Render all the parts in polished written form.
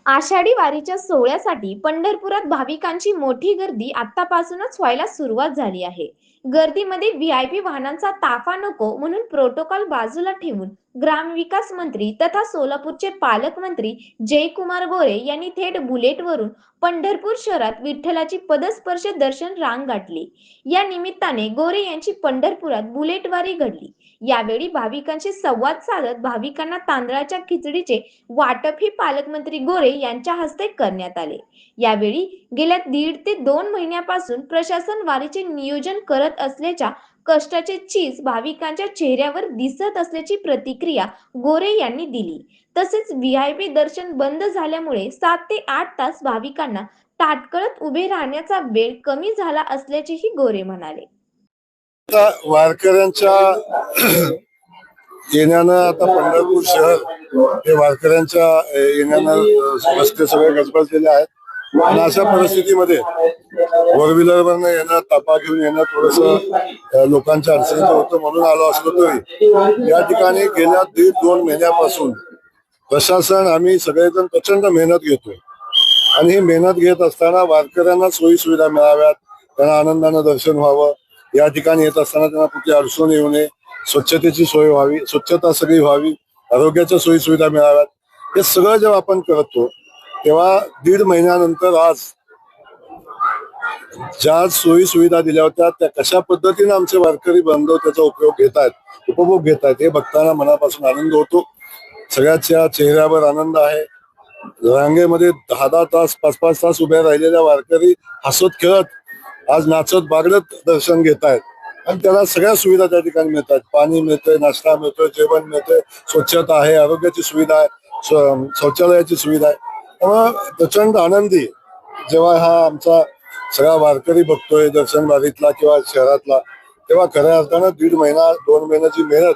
आषाढी वारीच्या सोहळ्यासाठी पंढरपुरात भाविकांची मोठी गर्दी आतापासूनच व्हायला सुरुवात झाली आहे. गर्दीमध्ये व्हीआयपी वाहनांचा ताफा नको म्हणून प्रोटोकॉल बाजूला ठेवून ग्रामविकास मंत्री तथा सोलापूरचे पालकमंत्री जयकुमार गोरे यांनी थेट बुलेटवरून पंढरपूर शहरात विठ्ठलाची पदस्पर्श दर्शन रांग गाठली. या निमित्ताने गोरे यांची पंढरपुरात बुलेटवारी घडली. यावेळी भाविकांशी संवाद साधत भाविकांना तांदळाच्या खिचडीचे वाटपही पालकमंत्री गोरे यांच्या हस्ते करण्यात आले. यावेळी गेल्या 1.5 ते 2 महिन्यापासून प्रशासन वारीचे नियोजन करत असल्याच्या कष्टाचे चीज भाविकांच्या चेहऱ्यावर दिसत असल्याची प्रतिक्रिया गोरे यांनी दिली. तसेच व्हीआयपी दर्शन बंद झाल्यामुळे 7 ते 8 तास भाविकांना ताटकळत उभे राहण्याचा वेळ कमी झाला असल्याचेही गोरे म्हणाले. वारकऱ्यांच्या येण्यानं आता पंढरपूर शहर हे वारकऱ्यांच्या येण्यानं रस्ते सगळे गजबजलेले आहेत. आणि अशा परिस्थितीमध्ये फोर व्हीलरवरनं येणं, तापा घेऊन येणं थोडस लोकांच्या अडचणीचं होतं म्हणून आलो असलो तरी या ठिकाणी गेल्या 1.5-2 महिन्यापासून प्रशासन आम्ही सगळेजण प्रचंड मेहनत घेतोय. आणि ही मेहनत घेत असताना वारकऱ्यांना सोयी सुविधा मिळाव्यात, त्यांना आनंदानं दर्शन व्हावं, या ठिकाणी येत असताना त्यांना कुठली अडचण येऊ नये, स्वच्छतेची सोय व्हावी, स्वच्छता सगळी व्हावी, आरोग्याच्या सोयी सुविधा मिळाव्यात, हे सगळं जेव्हा आपण करतो तेव्हा 1.5 महिन्यानंतर आज ज्या सोयी सुविधा दिल्या होत्या त्या कशा पद्धतीने आमचे वारकरी बांधव त्याचा उपयोग घेत आहेत, उपभोग घेत आहेत, हे बघताना मनापासून आनंद होतो. सगळ्याच्या चेहऱ्यावर आनंद आहे. रांगेमध्ये 10-10 तास 5-5 तास उभे राहिलेल्या वारकरी हसत खेळत आज नाचत बागडत दर्शन घेत आहेत. आणि त्याला सगळ्या सुविधा त्या ठिकाणी मिळतात. पाणी मिळतंय, नाश्ता मिळतोय, जेवण मिळतंय, स्वच्छता आहे, आरोग्याची सुविधा आहे, शौचालयाची सुविधा आहे. त्यामुळे प्रचंड आनंदी जेव्हा हा आमचा सगळा वारकरी बघतोय दर्शन वारीतला किंवा शहरातला, तेव्हा खऱ्या अर्थानं 1.5 महिना 2 महिन्याची मेहनत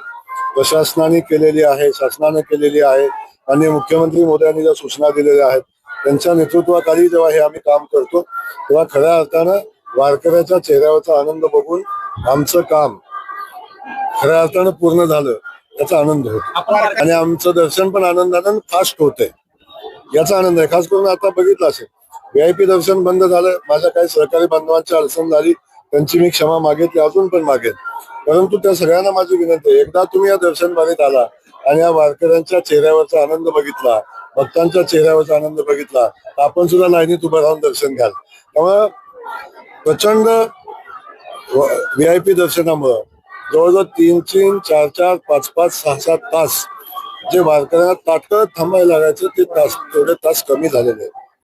प्रशासनाने केलेली आहे, शासनाने केलेली आहे आणि मुख्यमंत्री मोदयांनी ज्या सूचना दिलेल्या आहेत त्यांच्या नेतृत्वाखाली जेव्हा हे आम्ही काम करतो तेव्हा खऱ्या अर्थानं वारकऱ्याच्या चेहऱ्यावरचा आनंद बघून आमचं काम खऱ्या अर्थानं पूर्ण झालं याचा आनंद होतो. आणि आमचं दर्शन पण आनंदानं फास्ट होतंय याचा आनंद आहे. खास करून आता बघितलं असेल व्हीआयपी दर्शन बंद झालं. माझ्या काही सहकारी बांधवांची अडचण झाली, त्यांची मी क्षमा मागितली, अजून पण मागेन. परंतु त्या सगळ्यांना माझी विनंती आहे, एकदा तुम्ही या दर्शन बारीत आला आणि या वारकऱ्यांच्या चेहऱ्यावरचा आनंद बघितला, भक्तांच्या चेहऱ्यावरचा आनंद बघितला, आपण सुद्धा लाईनीत उभं राहून दर्शन घ्याल. त्यामुळं प्रचंड व्हीआयपी दर्शनामुळं जवळजवळ 3-3, 4-4, 5-5, 6-7 तास जे वारकऱ्यांना ताटकळत थांबायला लागायचं ते तास तेवढे तास कमी झालेले आहेत.